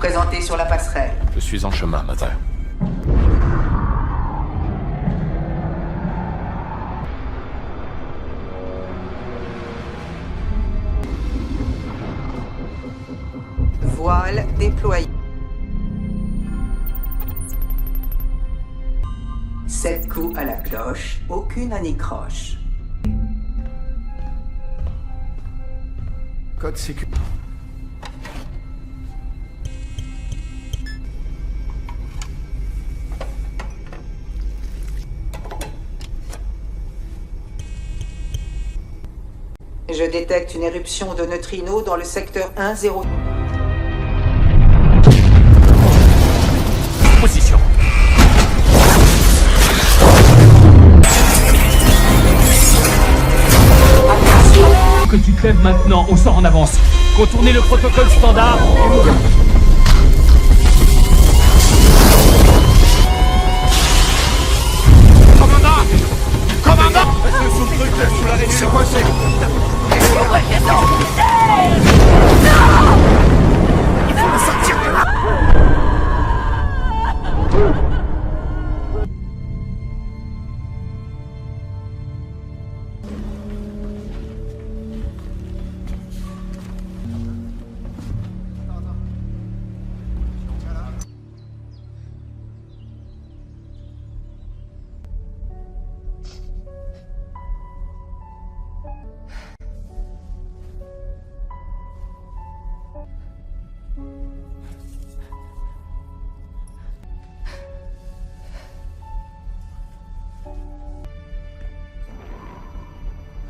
présenter sur la passerelle. Je suis en chemin, Mother. Voile déployée. 7 coups à la cloche, aucune anicroche. Code sécu. Je détecte une éruption de neutrinos dans le secteur 10. Position. Que tu te lèves maintenant, on sort en avance. Contournez le protocole standard. Commandant! Commandant! C'est quoi c'est?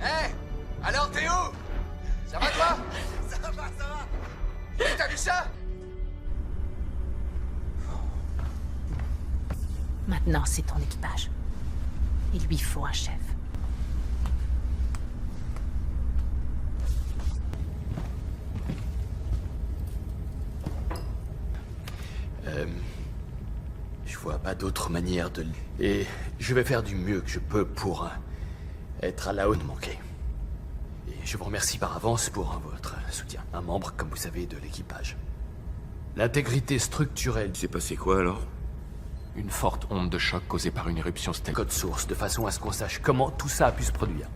Hé! Alors t'es où? Ça va toi? Ça va, ça va! T'as vu ça? Maintenant, c'est ton équipage. Il lui faut un chef. Je vois pas d'autre manière de... Et je vais faire du mieux que je peux pour être à la hauteur de manquer. Et je vous remercie par avance pour votre soutien. Un membre, comme vous savez, de l'équipage. L'intégrité structurelle... C'est passé quoi alors? Une forte onde de choc causée par une éruption stellaire. Code source, de façon à ce qu'on sache comment tout ça a pu se produire.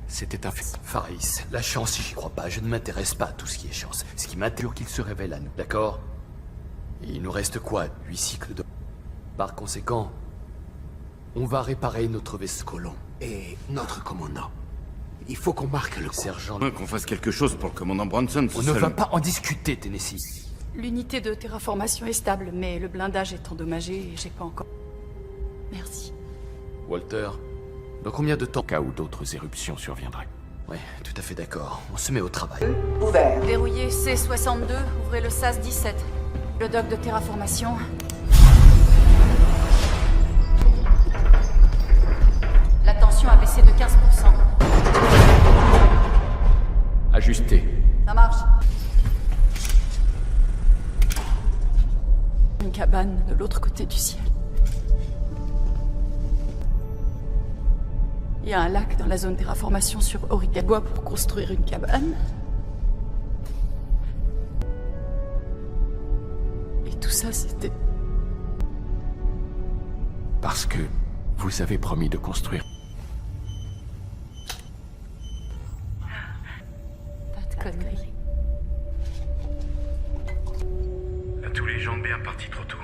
C'était un fait. Faris, la chance, j'y crois pas. Je ne m'intéresse pas à tout ce qui est chance. Ce qui m'intéresse, qu'il se révèle à nous. D'accord? Et il nous reste quoi? 8 cycles de... Par conséquent, on va réparer notre vaisseau colon. Et notre commandant. Il faut qu'on marque le coup. Sergent... Qu'on fasse quelque chose pour le commandant Bronson. On ne va pas en discuter, Tennessee. L'unité de terraformation est stable, mais le blindage est endommagé et j'ai pas encore... Merci. Walter, dans combien de temps? Au cas où d'autres éruptions surviendraient. Ouais, tout à fait d'accord. On se met au travail. Ouvert. Verrouillé C62, ouvrez le SAS 17. Le dock de terraformation. La tension a baissé de 15%. Ajusté. Ça marche. Une cabane de l'autre côté du ciel. Il y a un lac dans la zone terraformation sur Origa Bois pour construire une cabane. Et tout ça, c'était... Parce que vous avez promis de construire. Pas de conneries. À tous les gens de bien partis trop tôt.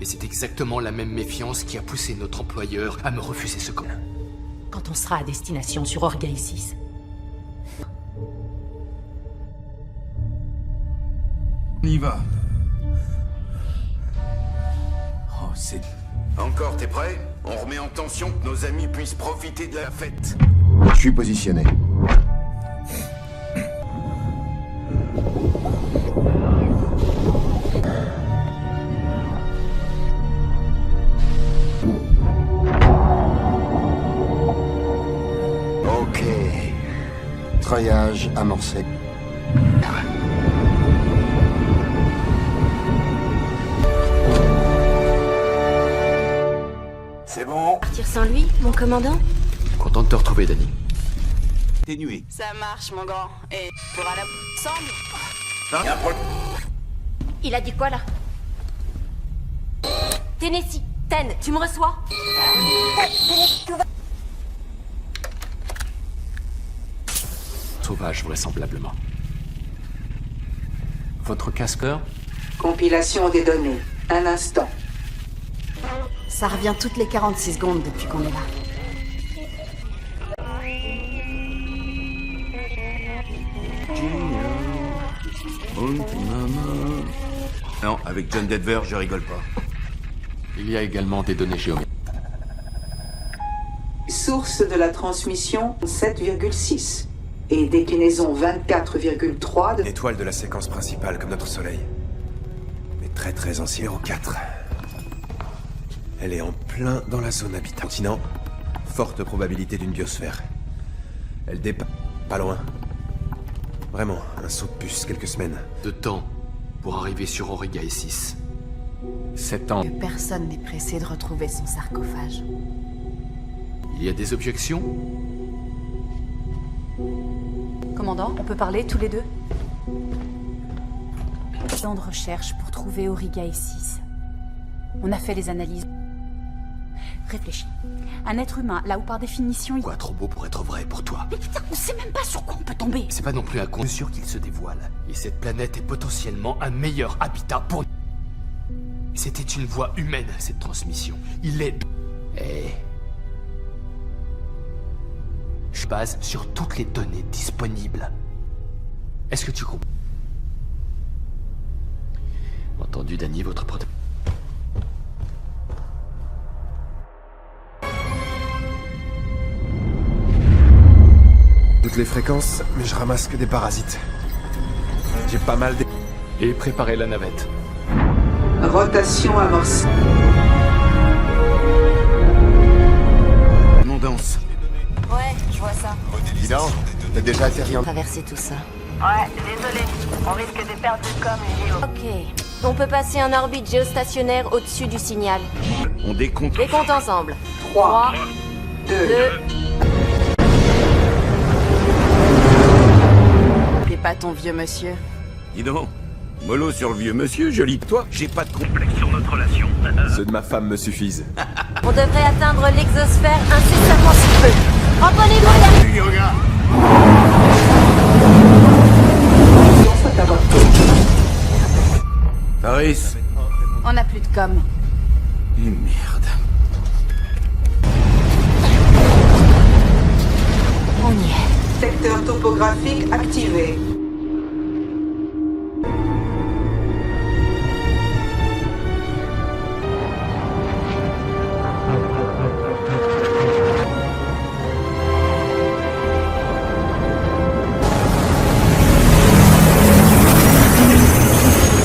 Et c'est exactement la même méfiance qui a poussé notre employeur à me refuser ce camp. Quand on sera à destination sur Orgueil 6. On y va. Oh, c'est... Encore, t'es prêt? On remet en tension que nos amis puissent profiter de la fête. Je suis positionné. Ok. Treuillage amorcé. partir sans lui, mon commandant? Content de te retrouver, Danny. Ténué. Ça marche, mon grand. Et pour aller ensemble. Il a dit quoi, là? Tennessee, Ten, tu me reçois? Sauvage, vraisemblablement. Votre casqueur? Compilation des données. Un instant. Ça revient toutes les 46 secondes depuis qu'on est là. Non, avec John Denver, je rigole pas. Il y a également des données géométriques. Source de la transmission 7,6 et déclinaison 24,3 de... Étoile de la séquence principale, comme notre Soleil. Mais très très ancien, en 4. Elle est en plein dans la zone habitat. Continent, forte probabilité d'une biosphère. Elle dépasse... pas loin. Vraiment, un saut de puce, quelques semaines. De temps pour arriver sur Auriga et 6. 7 ans. Que personne n'est pressé de retrouver son sarcophage. Il y a des objections? Commandant, on peut parler tous les deux? Plan de recherche pour trouver Auriga et 6. On a fait les analyses. Réfléchis. Un être humain, là où par définition il... Quoi, trop beau pour être vrai pour toi? Mais putain, on sait même pas sur quoi on peut tomber. C'est pas non plus un con sûr qu'il se dévoile. Et cette planète est potentiellement un meilleur habitat pour... C'était une voie humaine, cette transmission. Il est... Je base sur toutes les données disponibles. Est-ce que tu comprends? Entendu, Danny, votre prototype. Toutes les fréquences, mais je ramasse que des parasites. J'ai pas mal de... Et préparez la navette. Rotation amorcée. On danse. Ouais, je vois ça. Dis donc, t'as déjà atterri en... Traverser tout ça. Ouais, désolé. On risque de perdre de com et géo. Ok. On peut passer en orbite géostationnaire au-dessus du signal. On décompte. Décompte ensemble. 3, 2... 2... T'es pas ton vieux monsieur. Dis donc. Mollo sur le vieux monsieur, joli de toi. J'ai pas de complexe sur notre relation. Ceux de ma femme me suffisent. On devrait atteindre l'exosphère incessamment sous peu. Reprenez-vous Du yoga. Paris. On a plus de com. Et merde. On y est. Secteur topographique activé.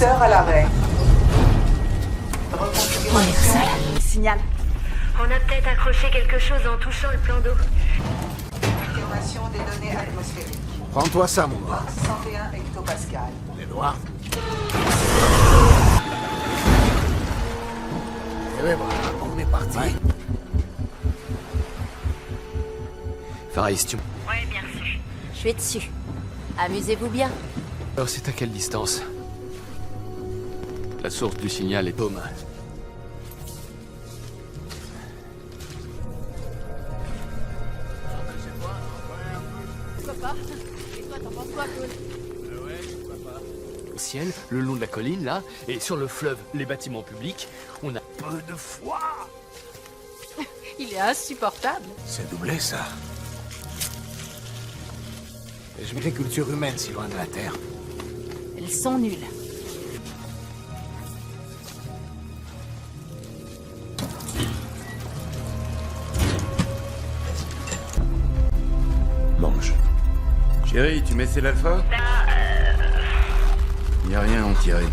Heure à l'arrêt. On est seul. Signal. On a peut-être accroché quelque chose en touchant le plan d'eau. Confirmation des données atmosphériques. Prends-toi ça, mon gars. 101 hectopascal. Les noirs. Et ben voilà, on est parti. Faris, tu... Ouais, bien sûr. Je suis dessus. Amusez-vous bien. Alors, c'est à quelle distance? La source du signal est Tom. Au ciel, le long de la colline, là, et sur le fleuve, les bâtiments publics, on a peu de foi. Il est insupportable. C'est doublé, ça. Et je veux les cultures humaines si loin de la Terre. Elles sont nulles. Mange. Chérie, tu mets c'est l'alpha? Y a rien à en tirer.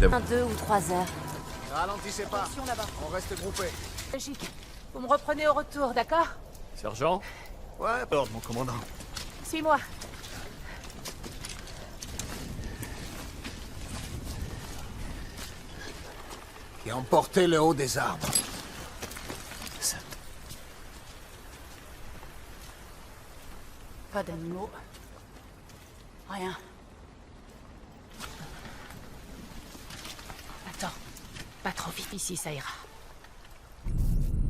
1, 2 ou 3 heures. Ralentissez pas. On reste groupés. Logique. Vous me reprenez au retour, d'accord? Sergent? Ouais, ordre, mon commandant. Suis-moi. Et emportez le haut des arbres. Pas d'animaux. Rien. Attends. Pas trop vite ici, ça ira.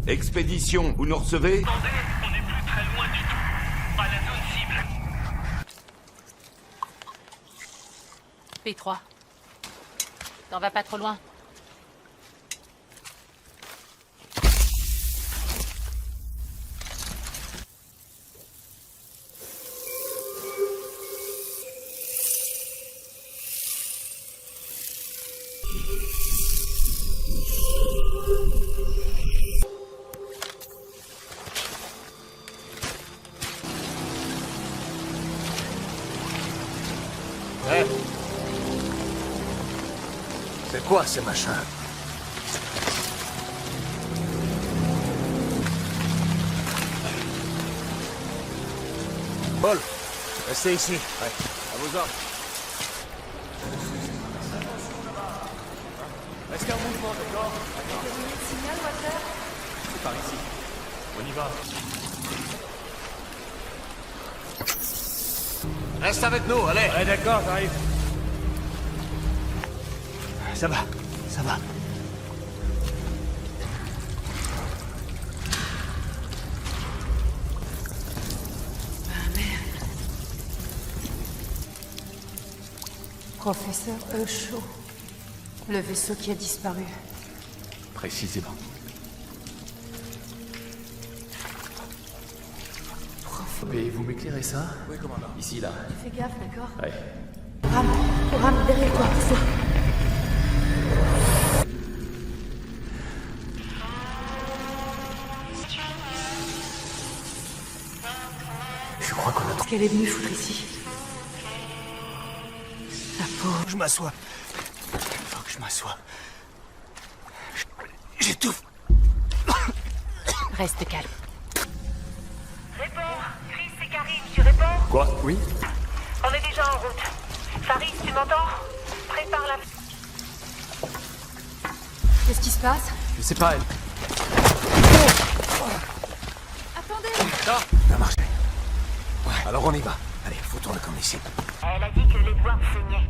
Expédition, vous nous recevez? Attendez, on n'est plus très loin du tout. À la zone cible. P3. T'en vas pas trop loin. C'est quoi ces machins? Paul, restez ici. Ouais, à vos ordres. Restez en mouvement, d'accord? C'est par ici. On y va. Reste avec nous, allez. Ouais, d'accord, j'arrive. Ça va, ça va. Professeur Eushaw. Le vaisseau qui a disparu. Précisément. Mais vous m'éclairez ça? Oui, commandant. Ici, là. Fais gaffe, d'accord? Ouais. Ram, derrière toi, c'est ça. Je crois qu'on a... Qu'est-ce qu'elle est venue foutre ici? La pauvre. Je m'assois. Faut que je m'assoie. J'étouffe. Reste calme. Réponds. Chris, c'est Karim, tu réponds? Quoi? Oui? On est déjà en route. Faris, tu m'entends? Prépare la... Qu'est-ce qui se passe? Je sais pas, elle. Attendez! Ça a marché. Ouais, alors on y va. Allez, foutons le camp ici. Elle a dit que l'Edward saignait.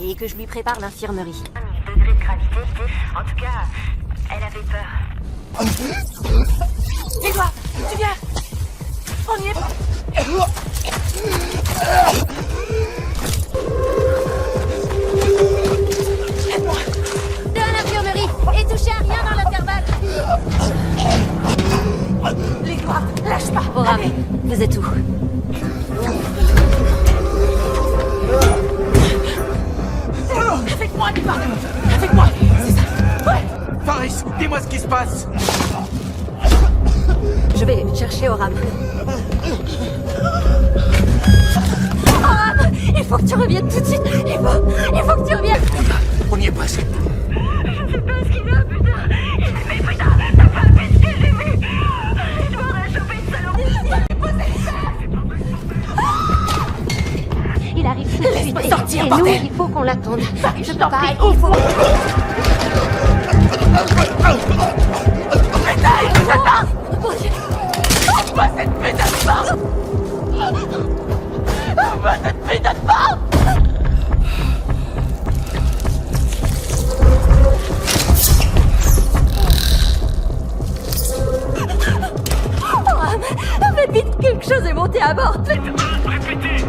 Et que je lui prépare l'infirmerie. 1000 degrés de gravité. En tout cas, elle avait peur. Edward, tu viens? On y est pas. Aide-moi. Dans l'infirmerie. Et touchez à rien dans l'intervalle. Edward, lâche pas. Oram, vous êtes où? Avec moi, Edward. Avec moi. C'est ça. Ouais. Faris, dis-moi ce qui se passe. Je vais chercher Oram. Oram, il faut que tu reviennes tout de suite. Il faut que tu reviennes. On y est presque. Je sais pas ce qu'il a, putain. Mais putain, t'as pas vu ce que j'ai vu. Edward a chopé ce salon. Il arrive tout de suite. Laisse-moi sortir, et nous, bordel. il faut qu'on l'attende. Je t'en prie, il faut... Ouvre cette putain de porte! Ouvre cette putain de porte! Oram, faites vite, quelque chose est monté à bord. Répétez.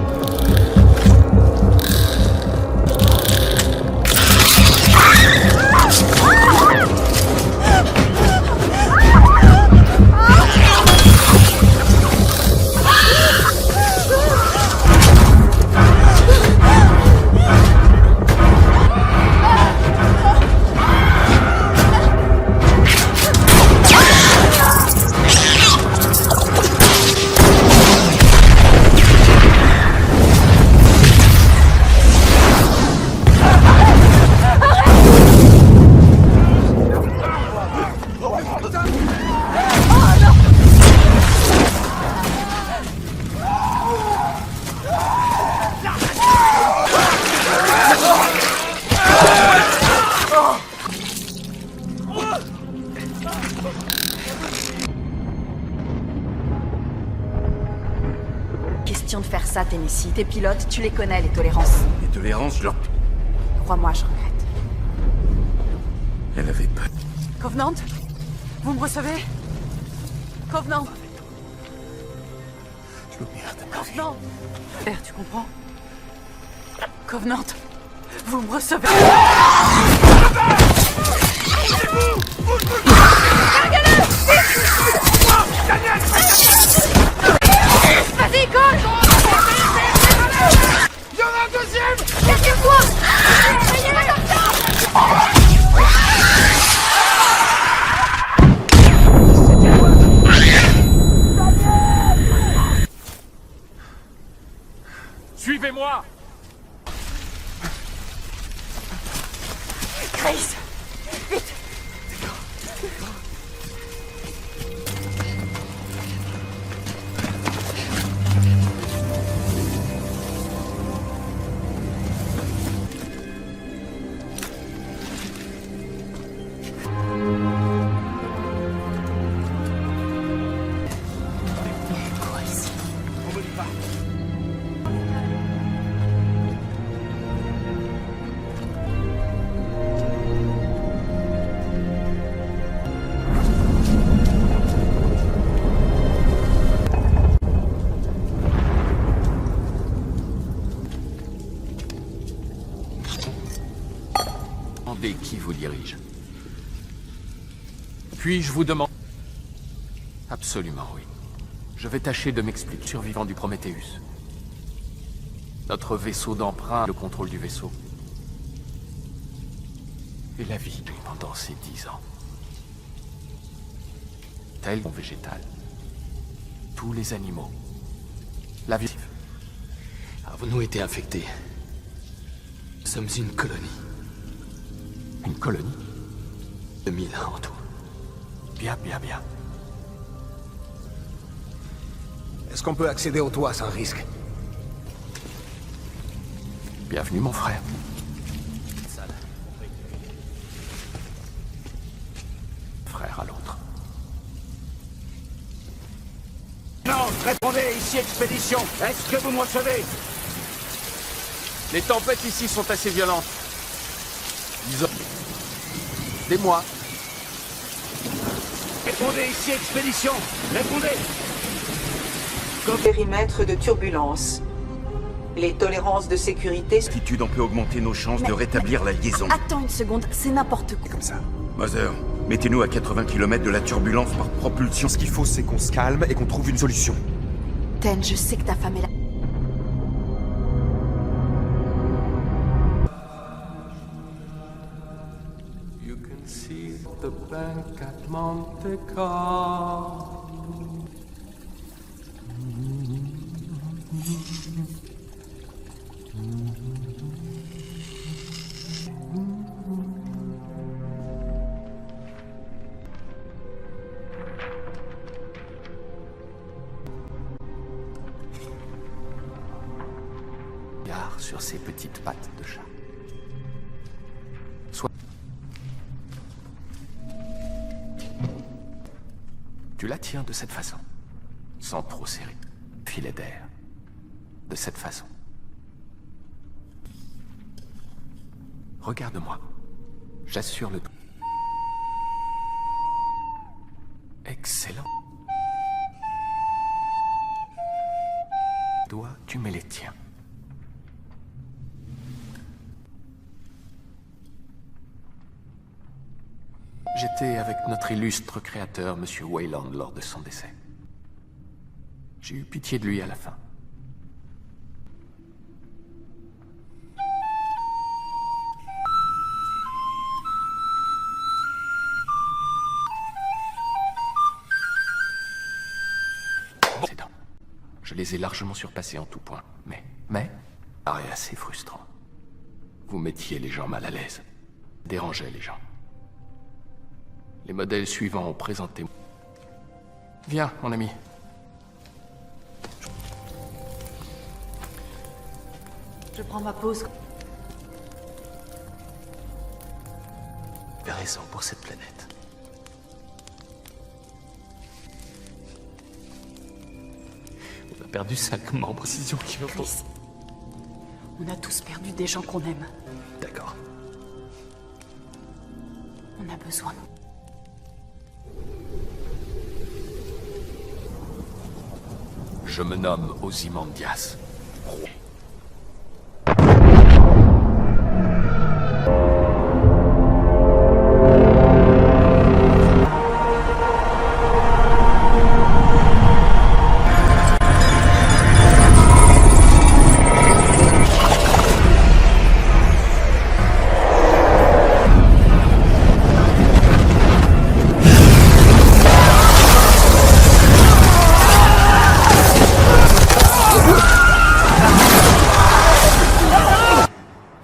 question de faire ça, Tennessee. Tes pilotes, tu les connais, les tolérances. Les tolérances, je leur... Crois-moi, je regrette. Elle avait peur. Covenant? Vous me recevez? Covenant? Covenant? Père, tu comprends? Covenant? Vous me recevez? Vas-y, colle! Il y en a un deuxième! Derrière-toi! Ayez l'attention! Suivez-moi! Grace! Vite! Demandez qui vous dirige. Puis-je vous demande... Absolument, oui. Je vais tâcher de m'expliquer. Survivant du Prometheus. Notre vaisseau d'emprunt, le contrôle du vaisseau. Et la vie pendant ces 10 ans. Tel qu'on végétal. Tous les animaux. La vie. Avons-nous été infectés? Nous sommes une colonie. Une colonie? 2000 ans en tout. Bien, bien, bien. Est-ce qu'on peut accéder au toit sans risque? Bienvenue, mon frère. Frère à l'autre. Non, répondez, ici Expédition. Est-ce que vous me recevez? Les tempêtes ici sont assez violentes. Disons... Des mois. Répondez, ici Expédition. Répondez. Périmètre de turbulence. Les tolérances de sécurité... L'altitude, on peut augmenter nos chances de rétablir la liaison. Attends une seconde, c'est n'importe quoi. Comme ça. Mother, mettez-nous à 80 km de la turbulence par propulsion. Ce qu'il faut, c'est qu'on se calme et qu'on trouve une solution. Ten, je sais que ta femme est là. You can see the bank at Monte Carlo. Regarde sur ses petites pattes de chat. Soit... Tu la tiens de cette façon, sans trop serrer. Filet d'air. De cette façon. Regarde-moi. J'assure le... Excellent. Toi, tu mets les tiens. J'étais avec notre illustre créateur, Monsieur Wayland, lors de son décès. J'ai eu pitié de lui à la fin. Je les ai largement surpassés en tout point. Mais, arrêt assez frustrant. Vous mettiez les gens mal à l'aise. Dérangez les gens. Les modèles suivants ont présenté... Viens, mon ami. Je prends ma pause. Tu as raison pour cette planète. On n'a perdu 5 membres, si qui vont... Chris, on a tous perdu des gens qu'on aime. D'accord. On a besoin. Je me nomme Ozymandias.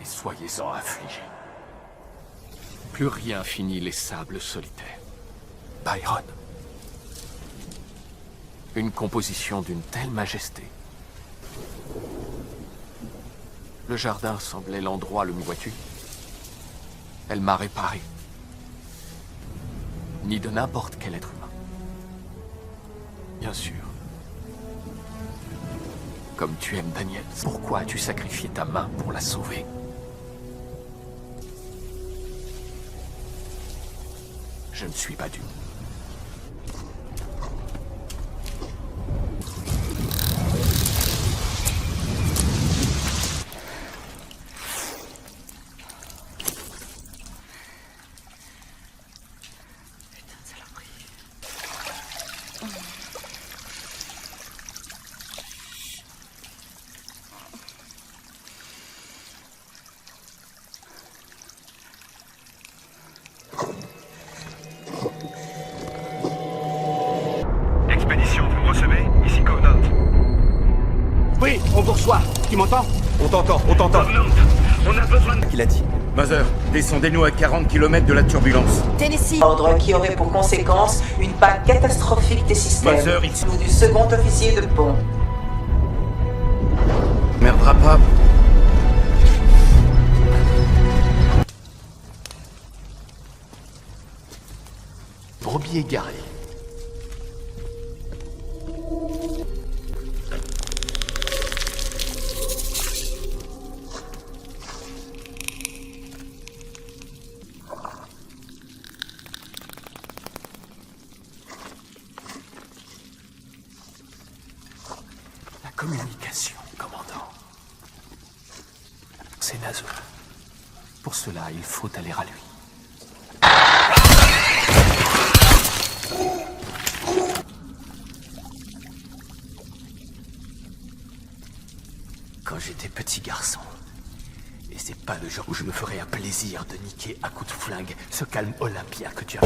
Soyez-en affligés. Plus rien finit les sables solitaires. Byron. Une composition d'une telle majesté. Le jardin semblait l'endroit le mieux. Vois-tu? Elle m'a réparé. Ni de n'importe quel être humain. Bien sûr. Comme tu aimes Daniel, pourquoi as-tu sacrifié ta main pour la sauver? Je ne suis pas dupe. Oui, on vous reçoit. Tu m'entends? On t'entend, on t'entend. On a besoin de... Qu'il a dit. Mother, descendez-nous à 40 km de la turbulence. Tennessee. Ordre qui aurait pour conséquence une panne catastrophique des systèmes. Mother, ici. Ou du second officier de pont. Merdera pas. Brebis égaré. Communication, commandant. C'est Nazo. Pour cela, il faut aller à lui. Quand j'étais petit garçon, et c'est pas le genre où je me ferais un plaisir de niquer à coups de flingue ce calme olympien que tu as.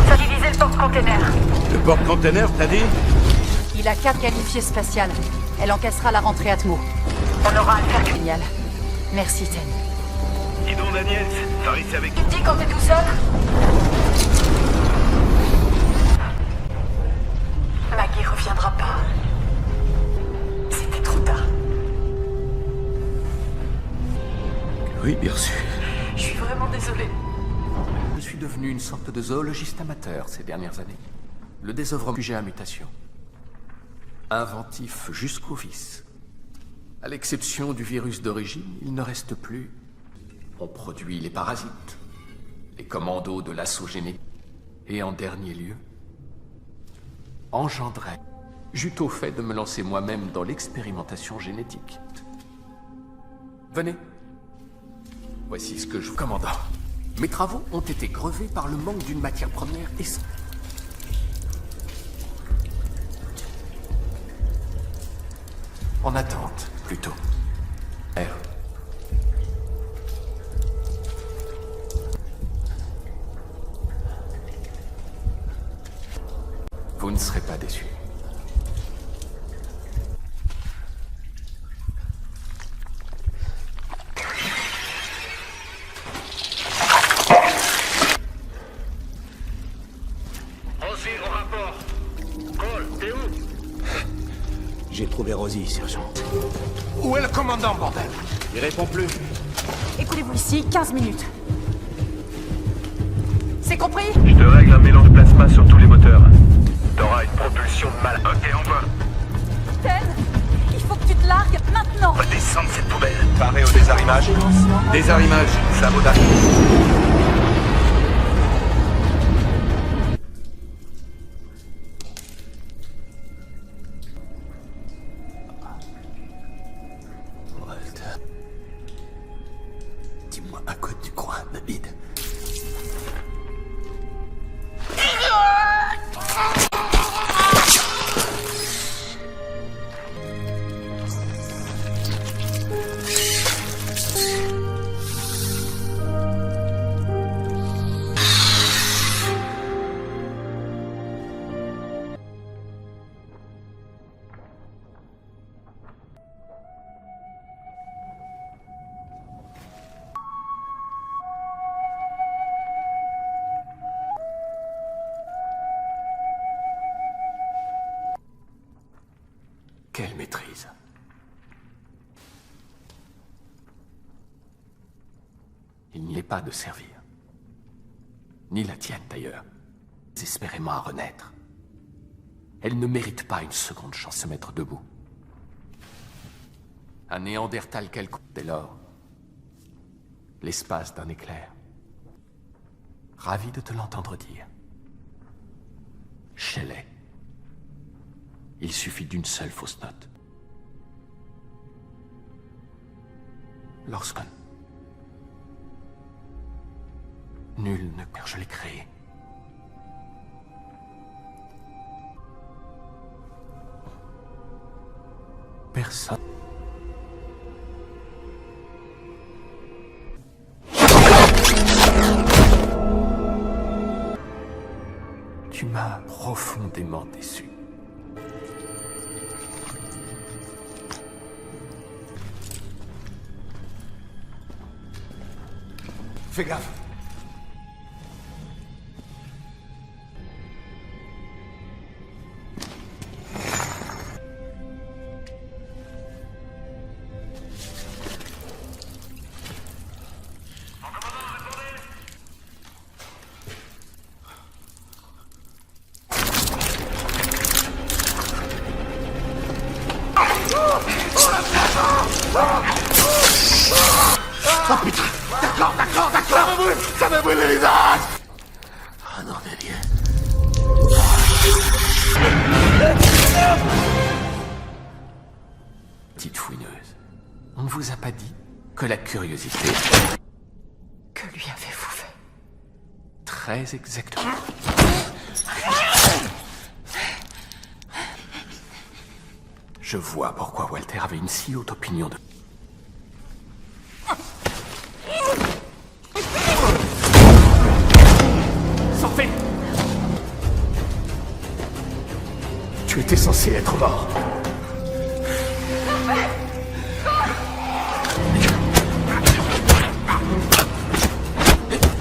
Ça divisait le porte-container. Le porte-container, t'as dit? Il a 4 qualifiées spatiales. Elle encaissera la rentrée Atmo. On aura à le faire. Génial. Merci, Ten. Dis donc, Daniel, Faris c'est avec... Tu te dis quand t'es tout seul? Maggie reviendra pas. C'était trop tard. Oui, bien sûr. Je suis vraiment désolée. Je suis devenu une sorte de zoologiste amateur ces dernières années. Le désœuvrement sujet à mutation. Inventif jusqu'au vice. À l'exception du virus d'origine, il ne reste plus. On produit les parasites, les commandos de l'assaut génétique, et en dernier lieu, engendrer. J'eus au fait de me lancer moi-même dans l'expérimentation génétique. Venez. Voici ce que je vous commande. Mes travaux ont été grevés par le manque d'une matière première essentielle. En attente, plutôt. R. Vous ne serez pas déçus. Rosie, au rapport. Cole, t'es où? J'ai trouvé Rosie, sergent. Où est le commandant, bordel? Il répond plus. Écoutez-vous ici, 15 minutes. C'est compris? Je te règle un mélange plasma sur tous les moteurs. T'auras Désarrimage, sabotage. Walter. Dis-moi à quoi tu crois, David. Quelle maîtrise. Il n'y est pas de servir. Ni la tienne, d'ailleurs. Désespérément à renaître. Elle ne mérite pas une seconde chance de se mettre debout. Un néandertal quelconque, dès lors. L'espace d'un éclair. Ravi de te l'entendre dire. Shelley. Il suffit d'une seule fausse note. Lorsqu'un... Nul ne... Car je l'ai créé. Personne... Tu m'as profondément déçu. Fais gaffe. Oh putain! D'accord! Ça me brûle les âges! Ah non, Dieu. Petite fouineuse, on ne vous a pas dit que la curiosité... Que lui avez-vous fait? Très exactement. Je vois pourquoi Walter avait une si haute opinion de... Sortez! Tu étais censé être mort.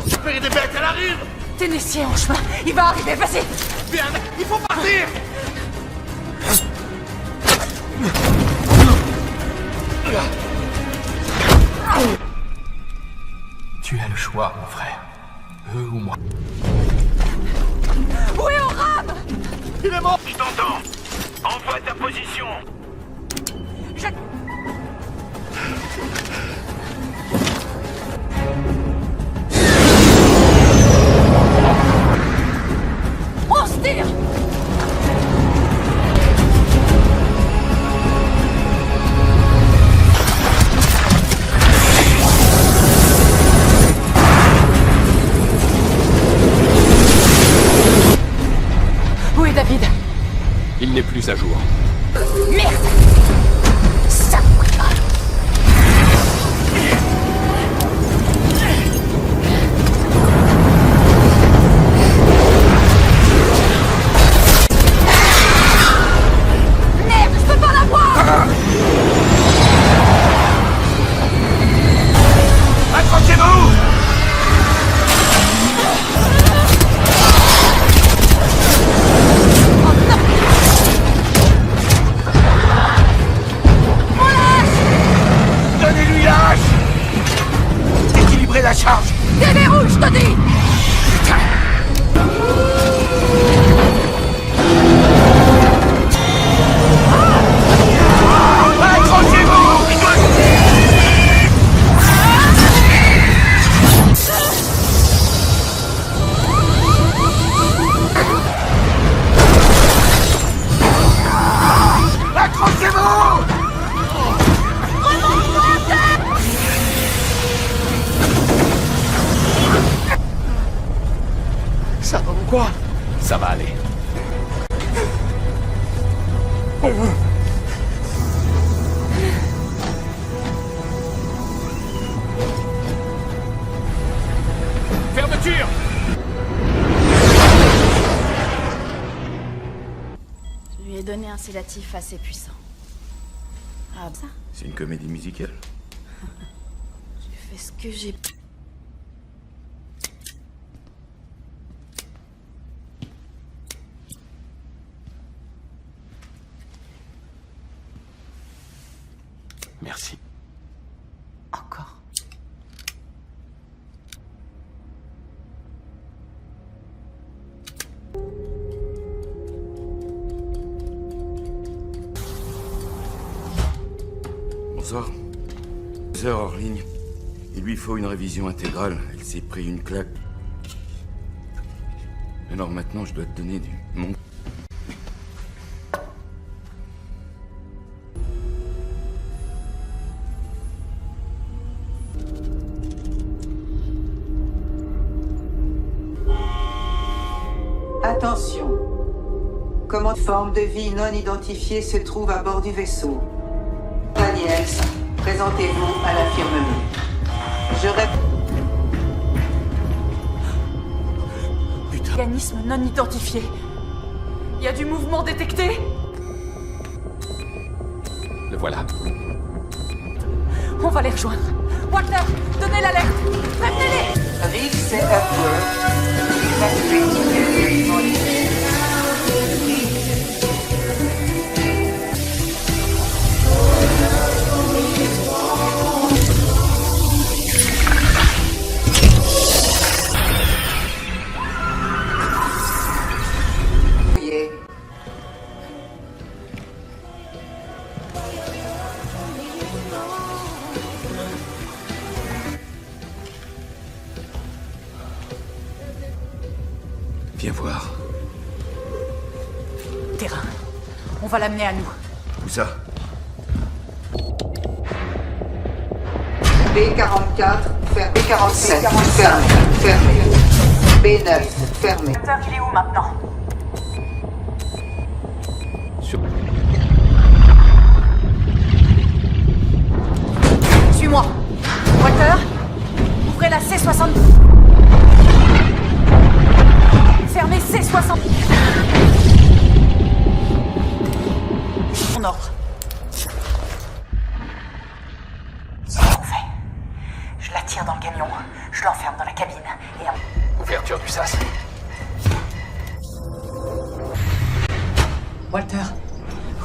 J'espère des bêtes, elle arrive! Tennessee est en chemin. Il va arriver, vas-y! Bien, il faut partir! Tu as le choix, mon frère. Eux ou moi. Où est Oram? Il est mort! Je t'entends. Envoie ta position. On se tire! Où est David? Il n'est plus à jour. Merde! Ça mal. Merde, je peux pas la voir! Accrochez-vous! Donnez-lui la hache! Équilibrez la charge! Déverrouille, je te dis! Accrochez-vous! Fermeture! Je lui ai donné un sédatif assez puissant. Ah, ça? C'est une comédie musicale. J'ai fait ce que j'ai... Merci. Encore. Bonsoir. 2 heures hors ligne. Il lui faut une révision intégrale. Elle s'est pris une claque. Alors maintenant, je dois te donner mon... Attention. Comment forme de vie non identifiée se trouve à bord du vaisseau? Daniels, présentez-vous à l'infirmerie. Je répète. Organisme non identifié. Il y a du mouvement détecté. Le voilà. On va les rejoindre. Walter, donnez l'alerte. Prévenez-les. Rick set up work. Evacuating every morning. Viens voir. Terrain. On va l'amener à nous. Où ça? B44, fermé. B47, fermé. Fermé. B9, fermé. Il est où maintenant? Suis-moi. Walter, ouvrez la C60. Fermez C60. En ordre. On fait. Je la tire dans le camion. Je l'enferme dans la cabine. Et... Ouverture du sas. Walter,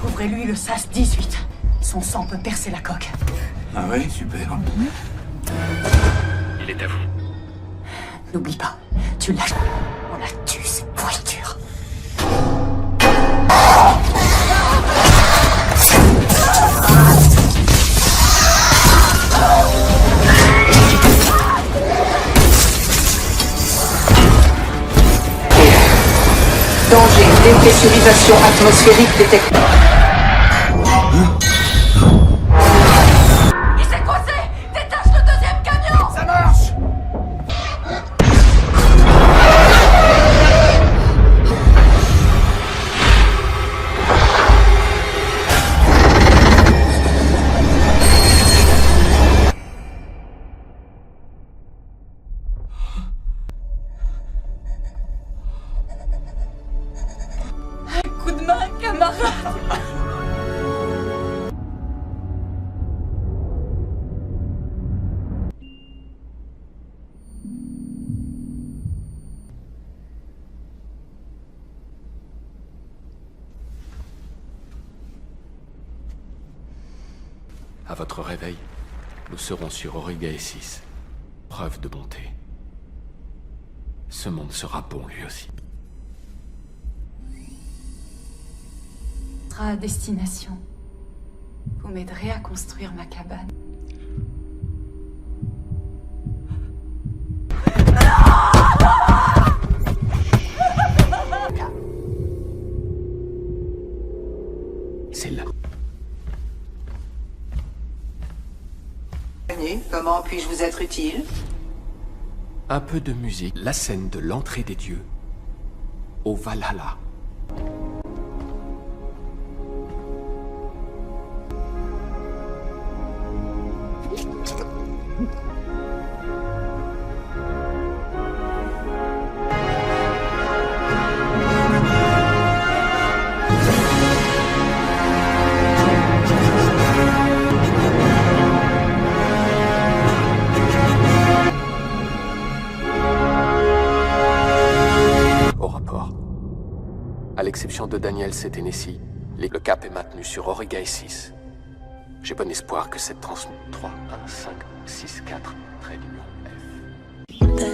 ouvrez-lui le SAS 18. Son sang peut percer la coque. Ah ouais, super. Il est à vous. N'oublie pas, tu lâches. On a tué cette pourriture. Danger, dépressurisation atmosphérique détectée. Il s'est coincé! Détache le deuxième camion! Ça marche! Coup de main, camarade. À votre réveil, nous serons sur Origae 6. Preuve de bonté. Ce monde sera bon lui aussi. À destination. Vous m'aiderez à construire ma cabane. C'est là. Comment puis-je vous être utile? Un peu de musique. La scène de l'entrée des dieux au Valhalla. À l'exception de Daniels et Tennessee, le cap est maintenu sur Auriga 6. J'ai bon espoir que cette transmission 3, 1, 5, 6, 4, trait d'union F.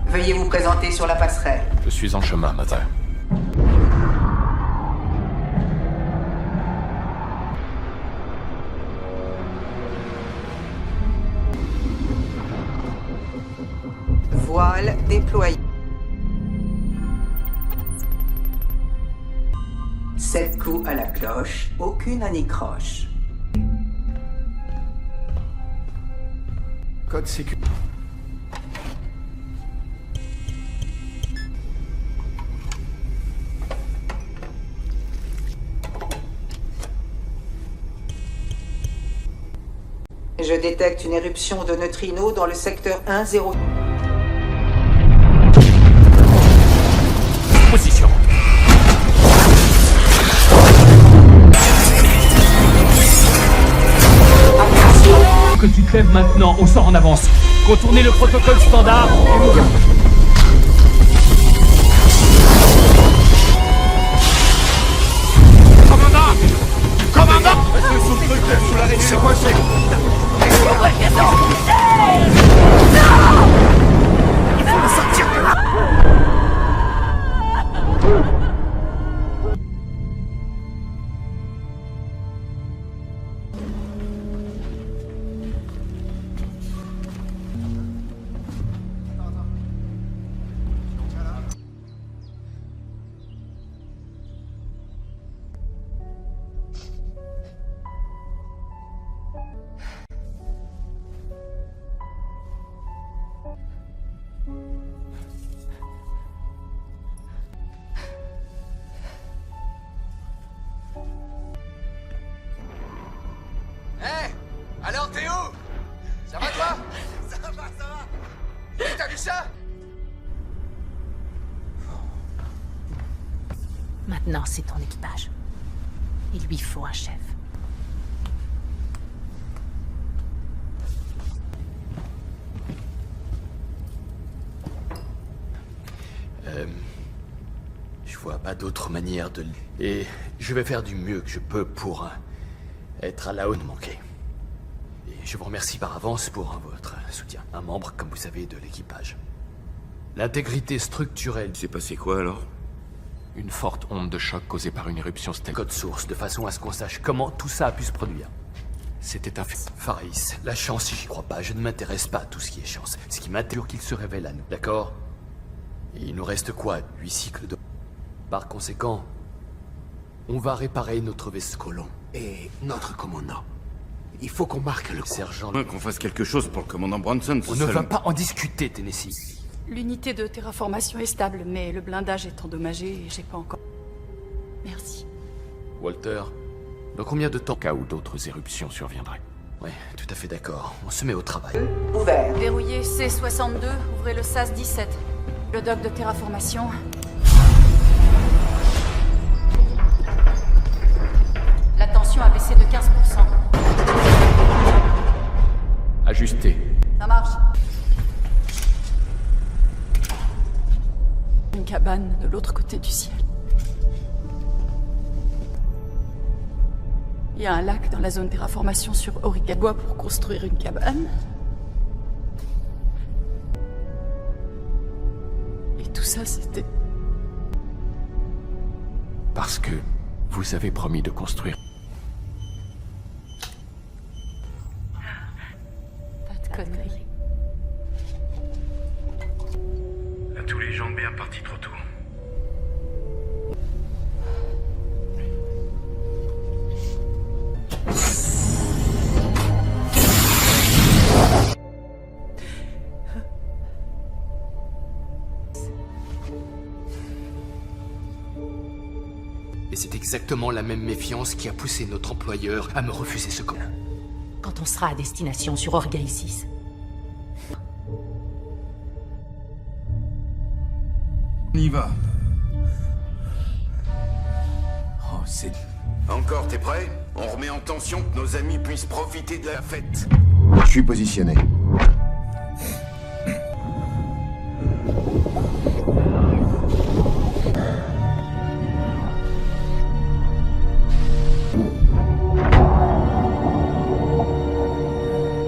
Veuillez vous présenter sur la passerelle. Je suis en chemin, Mother. Voile déployée. 7 coups à la cloche, aucune anicroche. Code sécu. Je détecte une éruption de neutrinos dans le secteur 1-0. Position. Que tu te lèves maintenant, on sort en avance. Contournez le protocole standard. Commandant! Commandant! C'est quoi c'est? Il faut le sortir de là! Alors Théo, ça va toi? Ça va. T'as vu ça? Maintenant, c'est ton équipage. Il lui faut un chef. Je vois pas d'autre manière de... Et je vais faire du mieux que je peux pour être à la hauteur manquée. Et je vous remercie par avance pour votre soutien. Un membre, comme vous savez, de l'équipage. L'intégrité structurelle... C'est passé quoi alors? Une forte onde de choc causée par une éruption stellaire. Code source, de façon à ce qu'on sache comment tout ça a pu se produire. C'était un... Faris, la chance, j'y crois pas. Je ne m'intéresse pas à tout ce qui est chance. Ce qui m'intéresse, qu'il se révèle à nous. D'accord? Et il nous reste quoi? 8 cycles de... Par conséquent, on va réparer notre vaisseau colon. Et notre commandant. Il faut qu'on marque le coup. Sergent... Qu'on fasse quelque chose pour le commandant Bronson. On ne va pas en discuter, Tennessee. L'unité de terraformation est stable, mais le blindage est endommagé et j'ai pas encore... Merci. Walter, dans combien de temps? Au cas où d'autres éruptions surviendraient. Ouais, tout à fait d'accord. On se met au travail. Ouvert. Verrouillé C62, ouvrez le SAS 17. Le dock de terraformation. La tension a baissé de 15%. Ajusté. Ça marche. Une cabane de l'autre côté du ciel. Il y a un lac dans la zone terraformation sur Auriga Bois pour construire une cabane. Et tout ça, c'était... Parce que vous avez promis de construire. Pas de connerie. À tous les gens de bien partis trop tôt. Et c'est exactement la même méfiance qui a poussé notre employeur à me refuser ce camp. Quand on sera à destination sur Orgay 6. On y va. Oh, c'est... Encore, t'es prêt? On remet en tension que nos amis puissent profiter de la fête. Je suis positionné.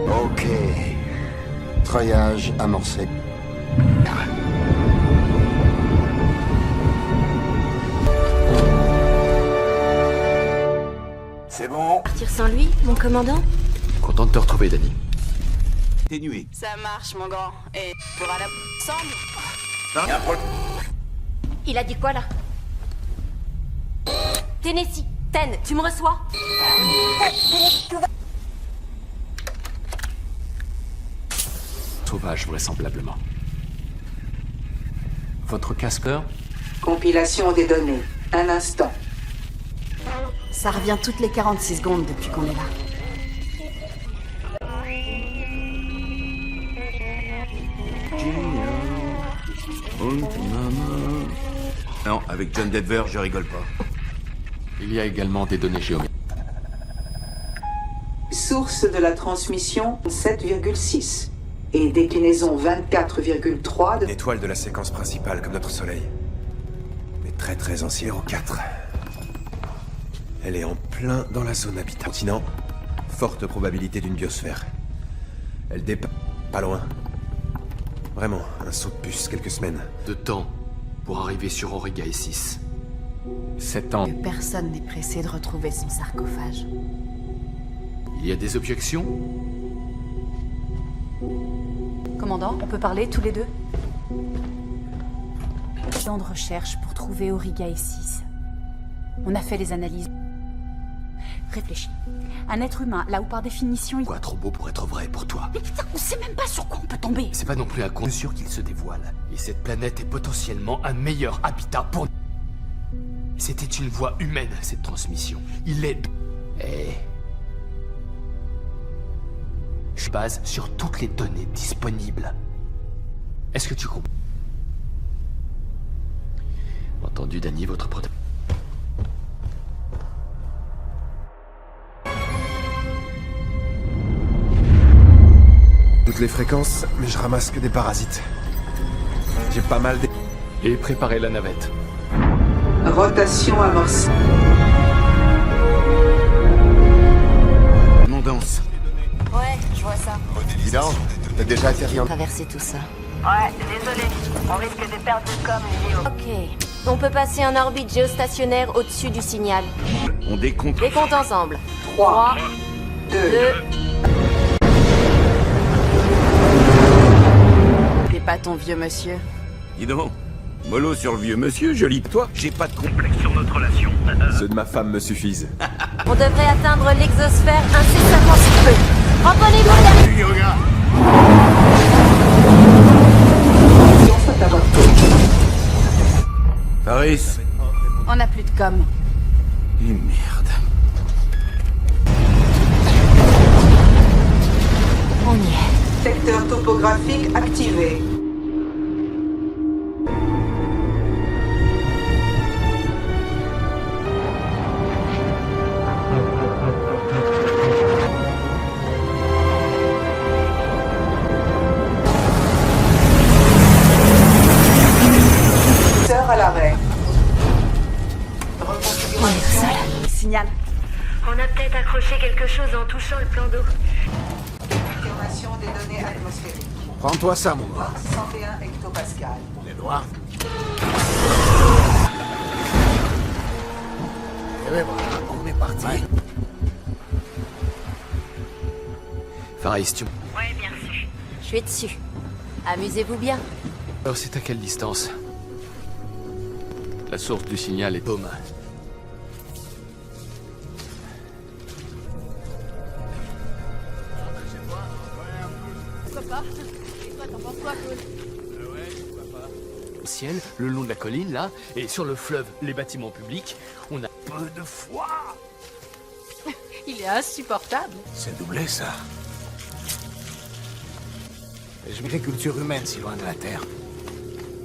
Ok. Treuillage amorcé. C'est bon. Partir sans lui, mon commandant? Content de te retrouver, Danny. Ténué. Ça marche, mon grand. Et pour aller ensemble? Il a dit quoi, là? Tennessee, Ten, tu me reçois? Sauvage, vraisemblablement. Votre casqueur? Compilation des données. Un instant. Ça revient toutes les 46 secondes depuis qu'on est là. Non, avec John Denver, je rigole pas. Il y a également des données géométriques. Source de la transmission 7,6 et déclinaison 24,3 de... Étoile de la séquence principale, comme notre Soleil. Mais très très ancien en 4. Elle est en plein dans la zone habitable. Continent, forte probabilité d'une biosphère. Elle dépasse... pas loin. Vraiment, un saut de puce, quelques semaines. De temps pour arriver sur Orgay 6. 7 ans. Que personne n'est pressé de retrouver son sarcophage. Il y a des objections? Commandant, on peut parler tous les deux? Plan de recherche pour trouver Orgay 6. On a fait les analyses. Réfléchis. Un être humain, là où par définition il... Quoi, trop beau pour être vrai pour toi? Mais putain, on sait même pas sur quoi on peut tomber. C'est pas non plus un con sûr qu'il se dévoile. Et cette planète est potentiellement un meilleur habitat pour... C'était une voie humaine, cette transmission. Il est... Je base sur toutes les données disponibles. Est-ce que tu comprends? Entendu, Danny, votre protagoniste. Toutes les fréquences, mais je ramasse que des parasites. J'ai pas mal d'... Et préparez la navette. Rotation amorcée. On danse. Ouais, je vois ça. Dis donc, t'as déjà atterri en... Traverser tout ça. Ouais, désolé. On risque des pertes de com liées au... Ok. On peut passer en orbite géostationnaire au-dessus du signal. On décompte. Décompte ensemble. 3, 2... T'es pas ton vieux monsieur. Dis donc, mollo sur le vieux monsieur, joli de toi. J'ai pas de complexe sur notre relation. Ceux de ma femme me suffisent. On devrait atteindre l'exosphère incessamment sous peu. Reprenez-vous, Du yoga. Paris. On a plus de com. Et merde. On y est. Secteur topographique activé. Secteur à l'arrêt. On est seul. Signal. On a peut-être accroché quelque chose en touchant le plan d'eau. Confirmation des données atmosphériques. Prends-toi ça, mon gars. 101 hectopascal. Les noirs. Et ben voilà, on est parti. Faris, tu... Ouais, bien sûr. suis dessus. Amusez-vous bien. Alors c'est à quelle distance? La source du signal est paume. Pourquoi pas? Et toi, t'en penses quoi, Paul? Au ciel, le long de la colline, là, et sur le fleuve, les bâtiments publics, on a peu de foi. Il est insupportable. C'est doublé, ça. L'agriculture humaine si loin de la Terre.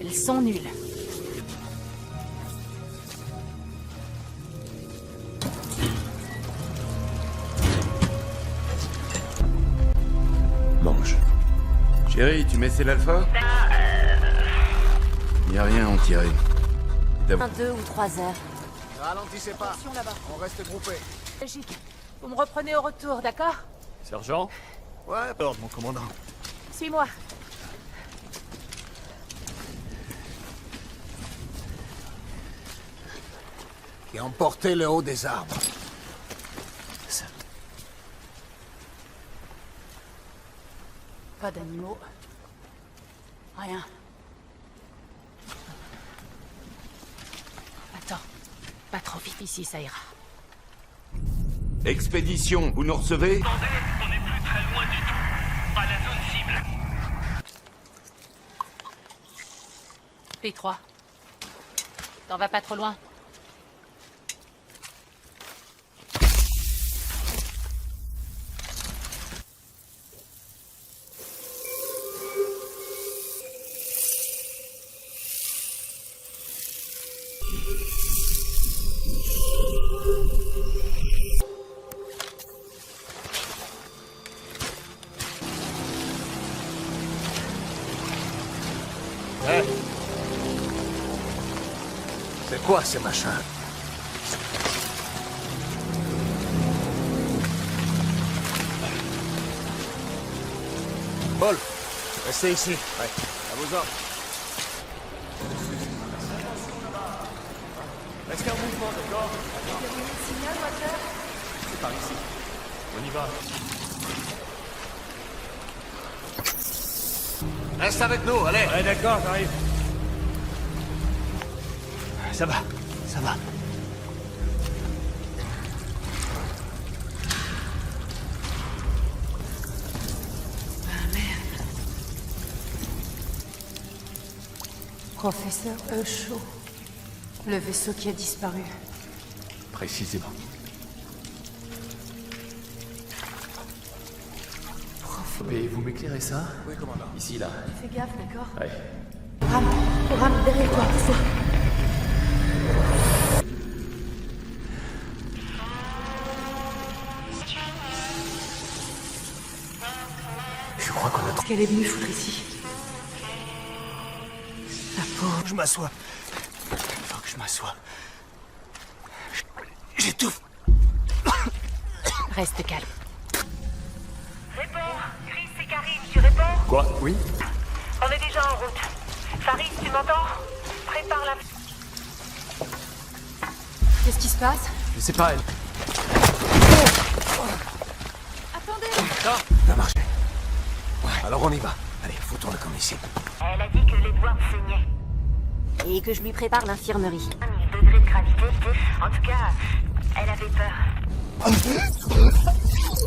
Elles sont nulles. Mange. Chérie, tu mets c'est l'alpha? Y a rien, on tirait. 2 ou 3 heures. Ralentissez pas. Attention là-bas. On reste groupés. Logique. Vous me reprenez au retour, d'accord? Sergent? Ouais, ordre, mon commandant. Suis-moi. Et emportez le haut des arbres. Pas d'animaux. Rien. Attends. Pas trop vite ici, ça ira. Expédition, vous nous recevez? Attendez, on n'est plus très loin du tout. Pas la zone cible. P3. T'en vas pas trop loin. C'est quoi ces machins? Paul, restez ici. Ouais, à vos ordres. Restez en mouvement, d'accord? C'est par ici. On y va. Reste avec nous, allez. Ouais, d'accord, j'arrive. Ça va, ça va. Professeur Eushaw. Le vaisseau qui a disparu. Précisément. Mais vous m'éclairez ça? Oui, commandant. Ici, là. Fais gaffe, d'accord? Ouais. Ram, derrière toi, c'est ça. Je crois qu'on a... Qu'est-ce qu'elle est venue foutre ici? La pauvre. Je m'assois. Faut que je m'assoie. J'étouffe. Reste calme. Réponds. Chris, c'est Karim, tu réponds? Quoi? Oui? On est déjà en route. Faris, tu m'entends? Prépare la... Qu'est-ce qui se passe? Je sais pas, elle. Attendez! Ça a marché. Ouais, alors on y va. Allez, foutons-le comme ici. Elle a dit que l'Edward saignait. Et que je lui prépare l'infirmerie. 1000 degrés de gravité. En tout cas, elle avait peur.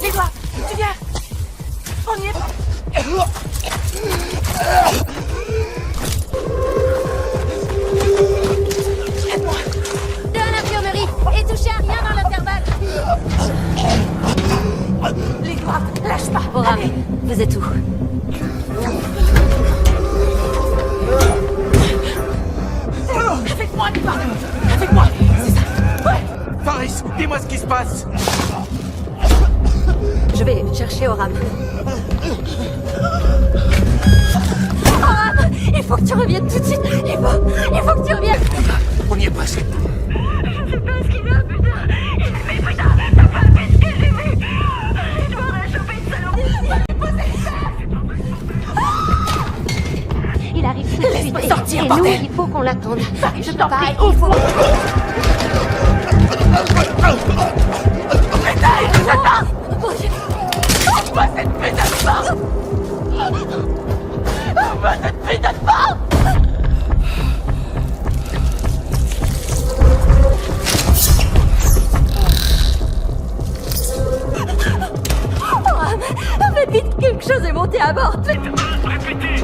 Edward, tu viens? On y est. Aide-moi. De l'infirmerie et touchez à rien dans l'intervalle. Edward, lâche pas. Oram, vous êtes où? Avec moi, Edward. Avec moi. C'est ça. Ouais. Faris, dis-moi ce qui se passe. Je vais chercher Oram. Oram, il faut que tu reviennes tout de suite. Il faut que tu reviennes. On y est presque. Je sais pas ce qu'il a, putain. Mais putain, t'as pas vu ce que j'ai vu. Edward a chopé ce salon. Il arrive tout de suite. Laisse-moi sortir, et bordel. nous, il faut qu'on l'attende. Je t'en prie, Il faut... Lâche-moi cette putain de porte. Fille de femme! Faites vite, quelque chose est monté à bord. Répétez.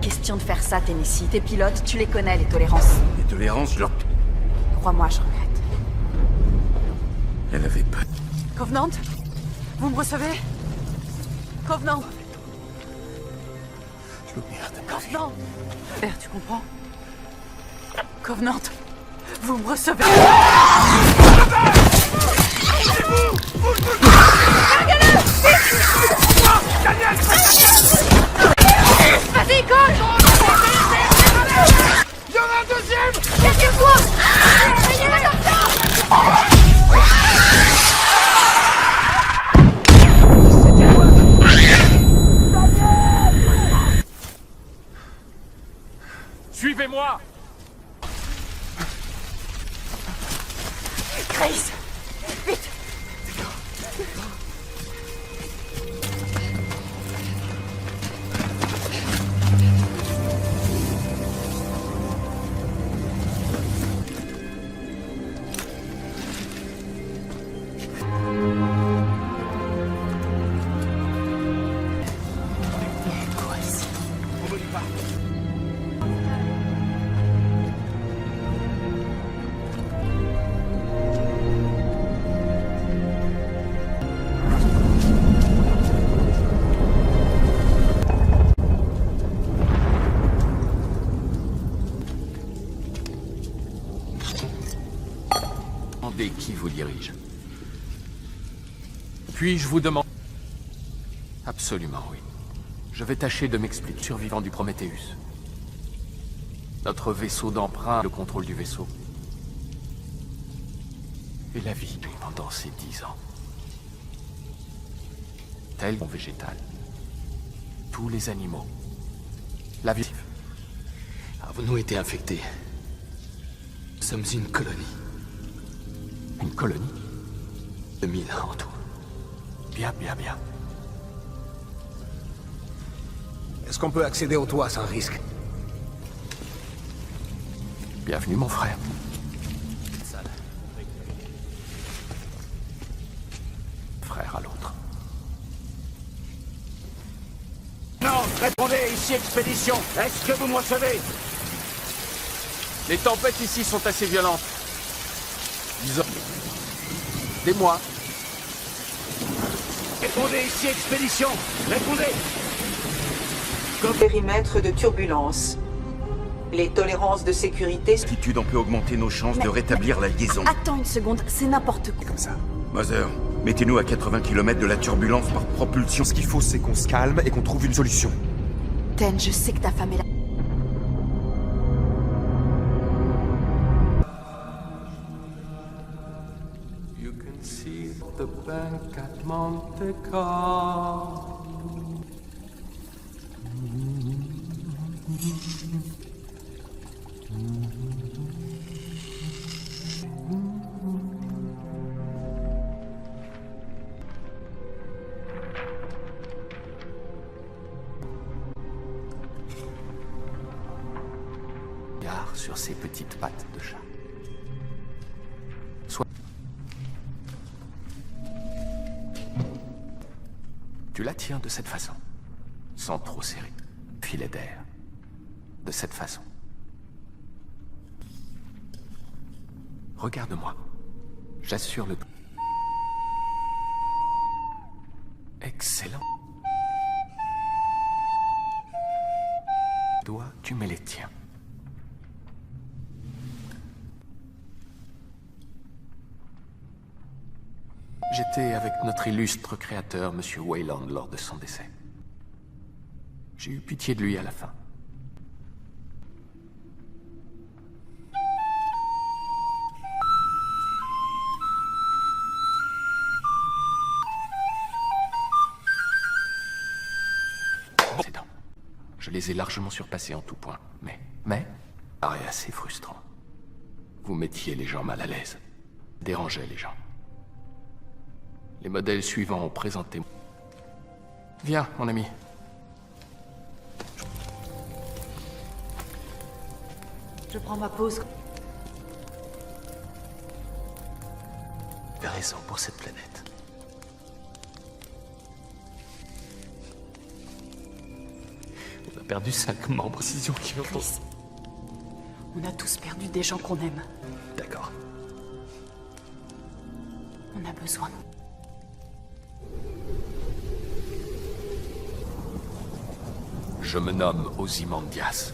Question de faire ça, Tennessee. Tes pilotes, tu les connais, les tolérances. Les tolérances, je leur... Crois-moi, je regrette. Elle avait pas... Covenant? Vous me recevez? Covenant? Covenant? Père, tu comprends? Covenant? Vous me recevez? Vas-y, colle! Il y en a un deuxième! Cassez-toi! Ayez l'attention! Suivez-moi! Grace! Vite! Qui vous dirige? Puis-je vous demander... Absolument, oui. Je vais tâcher de m'expliquer. Survivant du Prometheus. Notre vaisseau d'emprunt, le contrôle du vaisseau. Et la vie pendant ces 10 ans. Tel qu'on végétal. Tous les animaux. La vie... Avons-nous été infectés? Nous sommes une colonie. Une colonie? 2000 en tout. Bien, bien, bien. Est-ce qu'on peut accéder au toit sans risque? Bienvenue, mon frère. Frère à l'autre. Non, répondez, ici Expédition. Est-ce que vous me recevez? Les tempêtes ici sont assez violentes. Disons... Des mois. Répondez, ici Expédition. Répondez. Périmètre de turbulence. Les tolérances de sécurité... On peut augmenter nos chances de rétablir la liaison. Attends une seconde, c'est n'importe quoi. Comme ça. Mother, mettez-nous à 80 km de la turbulence par propulsion. Ce qu'il faut, c'est qu'on se calme et qu'on trouve une solution. Ten, je sais que ta femme est là. You can see the bank at Monte Carlo. Regarde sur ses petites pattes de chat. Soit tu la tiens de cette façon, sans trop serrer. Filet d'air. De cette façon. Regarde-moi. J'assure le... Excellent. Toi, tu mets les tiens. J'étais avec notre illustre créateur, Monsieur Wayland, lors de son décès. J'ai eu pitié de lui à la fin. Je les ai largement surpassés en tout point, mais, paraît assez frustrant. Vous mettiez les gens mal à l'aise, dérangez les gens. Les modèles suivants ont présenté... Viens, mon ami. Je prends ma pause. Tu as raison pour cette planète. On a perdu 5 membres, si qui Chris, on a tous perdu des gens qu'on aime. D'accord. On a besoin. Je me nomme Ozymandias.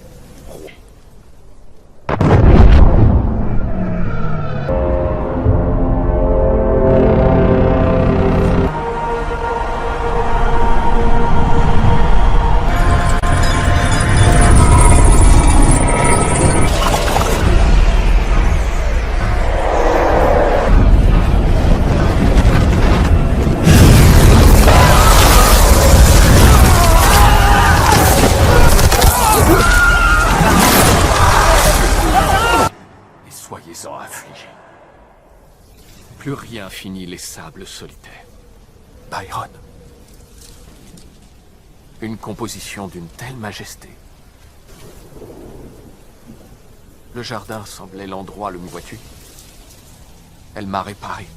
Soyez-en affligés. Plus rien finit les sables solitaires. Byron. Une composition d'une telle majesté. Le jardin semblait l'endroit le mieux, vois-tu. Elle m'a réparé.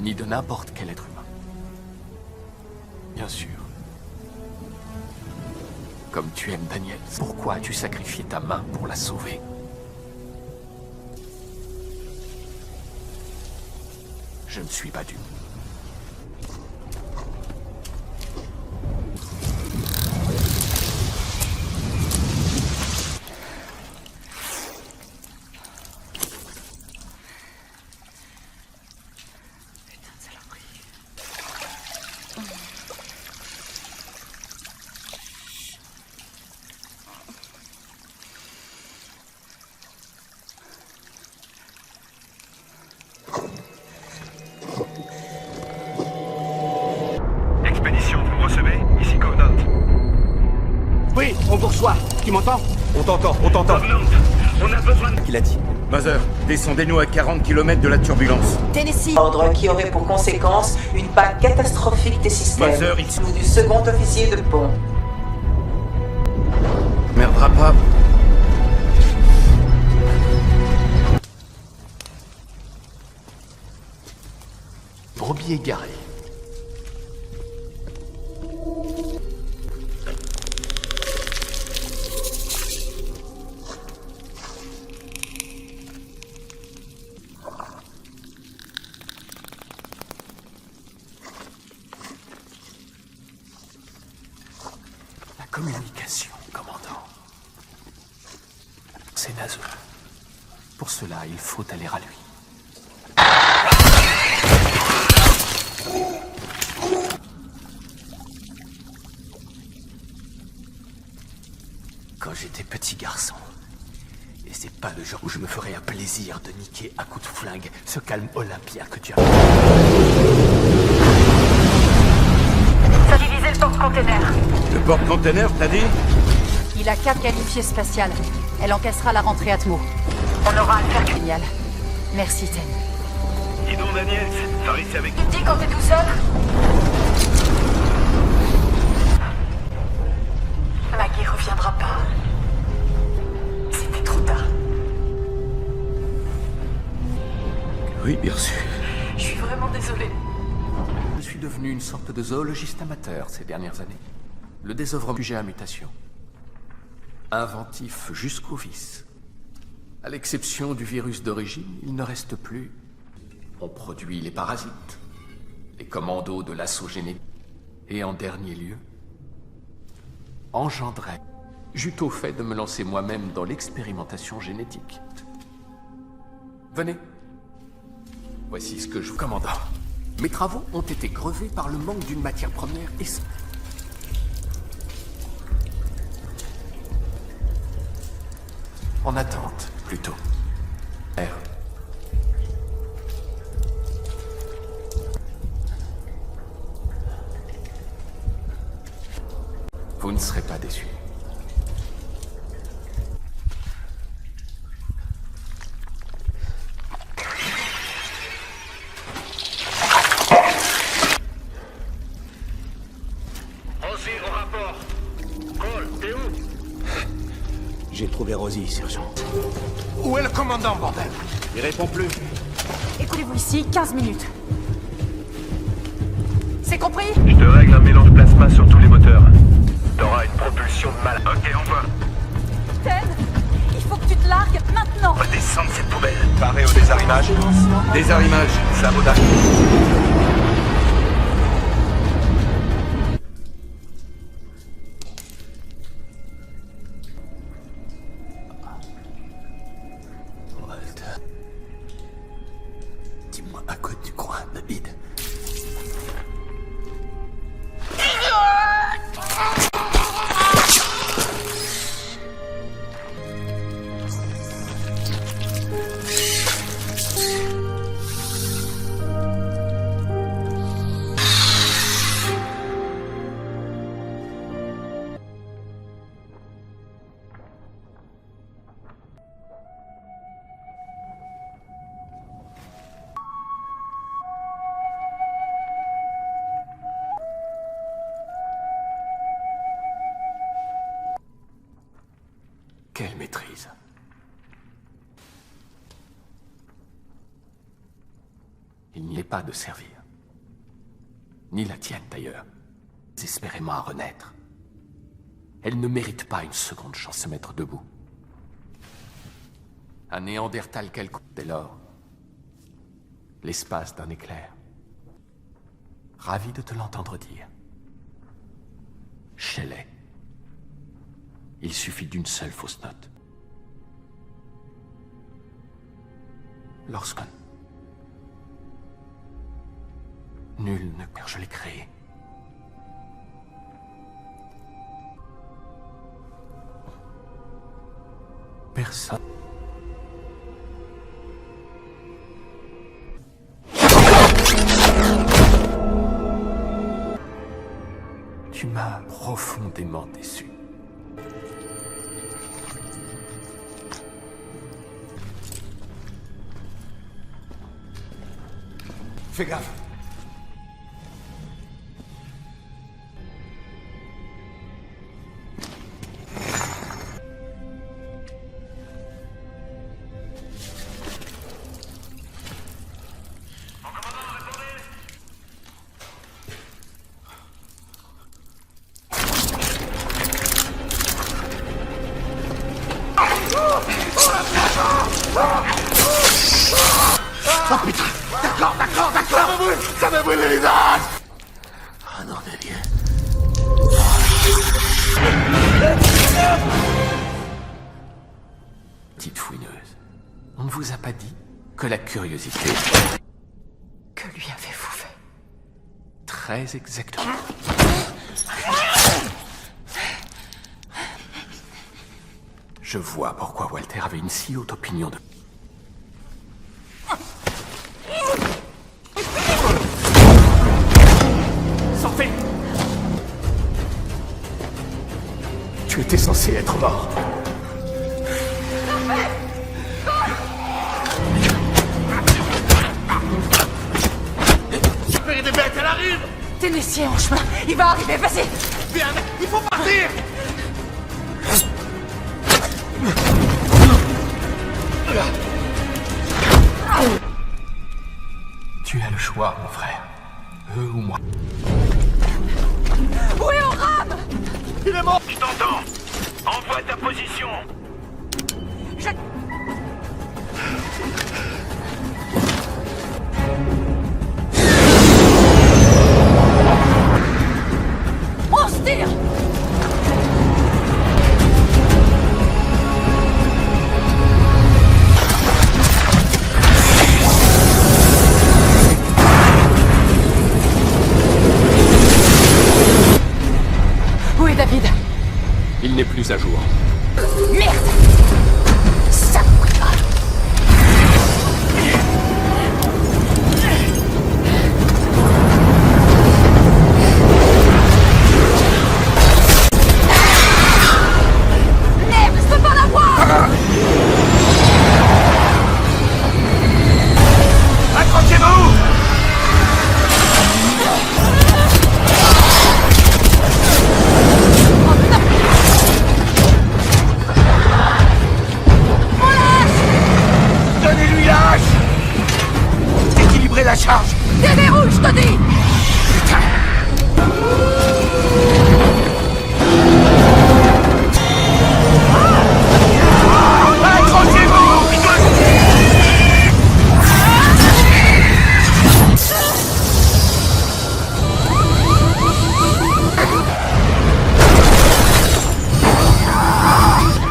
Ni de n'importe quel être humain. Bien sûr. Comme tu aimes Daniel, pourquoi as-tu sacrifié ta main pour la sauver? Je ne suis pas dupe. Oui, on vous reçoit. Tu m'entends? On t'entend, on t'entend. On a besoin de... Qu'il a dit. Mother, descendez-nous à 40 km de la turbulence. Tennessee. Ordre qui aurait pour conséquence une panne catastrophique des systèmes. Mother, Ou du second officier de pont. Merdera pas. Brebis égaré. Communication, commandant. C'est Nazo. Pour cela, il faut aller à lui. Quand j'étais petit garçon, et c'est pas le genre où je me ferais un plaisir de niquer à coups de flingue ce calme olympien que tu as... Ça divisait le porte-container. Le porte-container, t'as dit? Il a 4 qualifiés spatiales. Elle encaissera la rentrée Atmo. On aura à le faire. Génial. Merci, Ten. Dis donc, Daniel, Faris est avec... Tu te dis quand t'es tout seul? Maggie reviendra pas. C'était trop tard. Oui, bien sûr. Je suis vraiment désolée. Je suis devenu une sorte de zoologiste amateur ces dernières années. Le désœuvrement sujet à mutation. Inventif jusqu'au vice. À l'exception du virus d'origine, il ne reste plus. On produit les parasites, les commandos de l'assaut génétique, et en dernier lieu, engendrer. J'eus au fait de me lancer moi-même dans l'expérimentation génétique. Venez. Voici ce que je vous commande. Mes travaux ont été grevés par le manque d'une matière première et... En attente, plutôt. R. Vous ne serez pas déçus. Rosie, au rapport. Cole, t'es où? J'ai trouvé Rosie, sergent. Où est le commandant, bordel? Il répond plus. Écoutez-vous ici, 15 minutes. C'est compris? Je te règle un mélange plasma sur tous les moteurs. T'auras une propulsion de mal. Ok, on va. Ted, il faut que tu te largues maintenant. Redescends de cette poubelle. Paré au désarrimage. Désarrimage. Sabotage. Walter. Dis-moi à quoi tu crois, David. Quelle maîtrise. Il n'y est pas de servir. Ni la tienne, d'ailleurs. Désespérément à renaître. Elle ne mérite pas une seconde chance de se mettre debout. Un néandertal quelconque, dès lors. L'espace d'un éclair. Ravi de te l'entendre dire. Shelley. Il suffit d'une seule fausse note. Lorsqu'un... Nul ne perd, je l'ai créé. Personne. Tu m'as profondément déçu. Fais gaffe. Oh putain! D'accord! Ça me brûle les âges! Ah non, des lieux. Petite fouineuse, on ne vous a pas dit que la curiosité... Que lui avez-vous fait? Très exactement. Je vois pourquoi Walter avait une si haute opinion de... Sortez! Tu étais censé être mort. J'espère des bêtes, elle arrive! Tennessee est en chemin, il va arriver, vas-y! Bien, il faut partir! Tu as le choix, mon frère. Eux ou moi. Où est Oram? Il est mort! Je t'entends! Envoie ta position! Merde! Ça brûle pas! Merde, je peux pas la voir! Accrochez-vous! Donnez-lui la hache! Équilibrez la charge! Déverrouille, je te dis!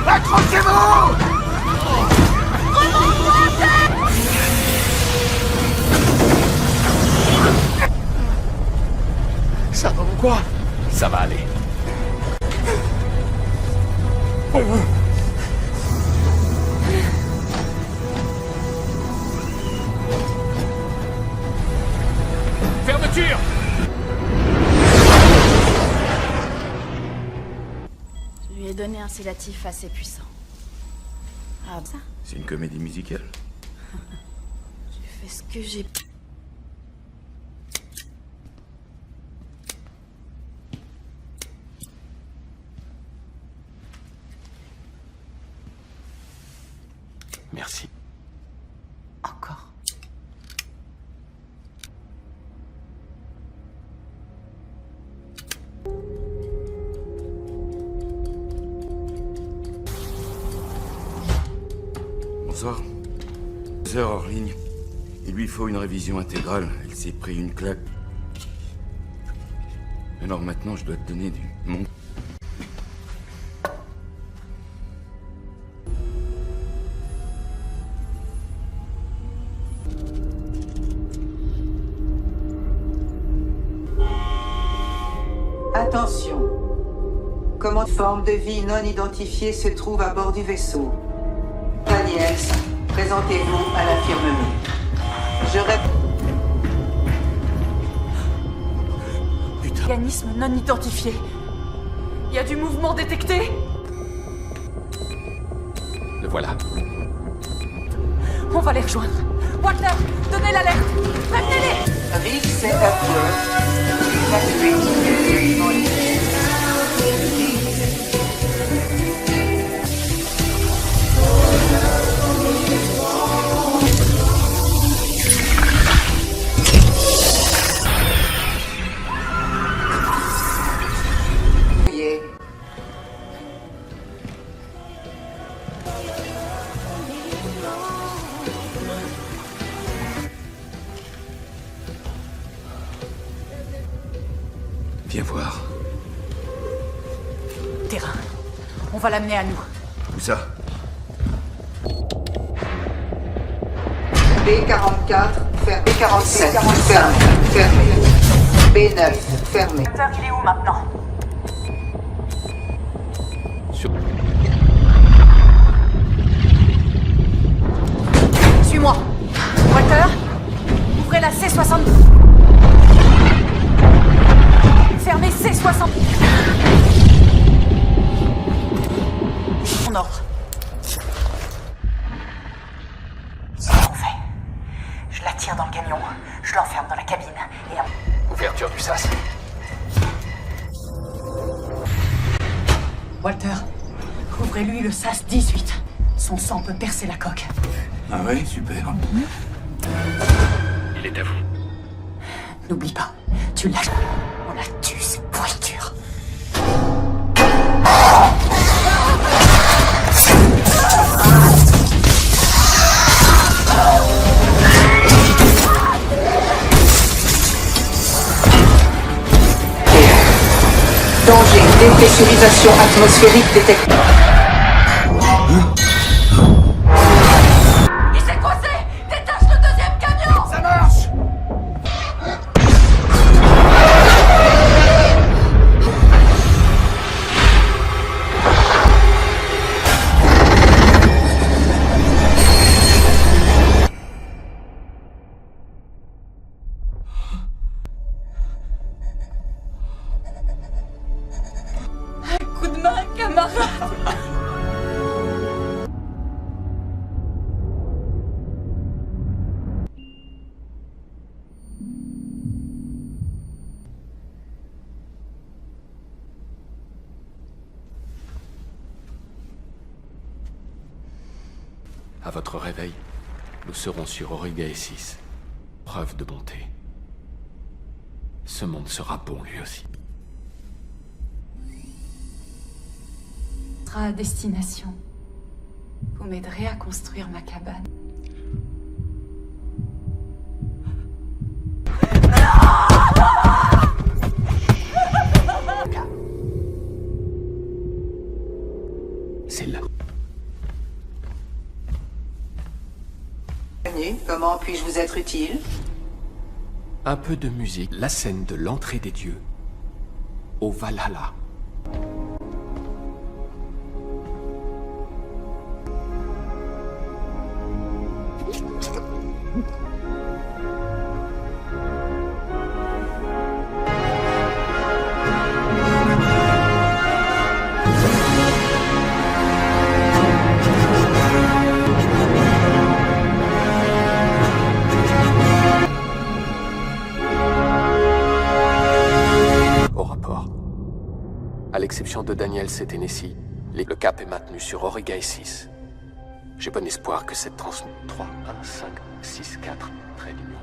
Accrochez-vous! Ça va ou quoi? Ça va aller. Fermeture! Je lui ai donné un sédatif assez puissant. Ah, ça? C'est une comédie musicale. J'ai fait ce que j'ai... Merci. Encore. Bonsoir. 2 heures hors ligne. Il lui faut une révision intégrale. Elle s'est pris une claque. Alors maintenant, je dois te donner du monde. Attention. Commande forme de vie non identifiée se trouve à bord du vaisseau. Daniels, présentez-vous à l'affirmement. Je répète. Organisme non identifié. Il y a du mouvement détecté. Le voilà. On va les rejoindre. Walter, donnez l'alerte. Prévenez-les. Reset at work. Evacuate the Viens voir. Terrain. On va l'amener à nous. Où ça? B44, fermé. B47, fermé. Fermé. B9, fermé. Il est où maintenant? Suis-moi. Walter, ouvrez la C60. Fermez C60. En ordre. C'est ce qu'on fait. Je la tire dans le camion, je l'enferme dans la cabine et... Ouverture du sas. Walter, ouvrez-lui le SAS 18. Son sang peut percer la coque. Ah ouais, super. Il est à vous. N'oublie pas, tu lâches. On la tue, cette pourriture. Danger, dépressurisation atmosphérique détectée. Il s'est coincé! Détache le deuxième camion! Ça marche! À votre réveil, nous serons sur Origae 6. Preuve de bonté. Ce monde sera bon lui aussi. À destination. Vous m'aiderez à construire ma cabane. C'est là. Comment puis-je vous être utile? Un peu de musique. La scène de l'entrée des dieux au Valhalla. À l'exception de Daniels et Tennessee, le cap est maintenu sur Origae 6. J'ai bon espoir que cette 3, 1, 5, 6, 4, trait d'union.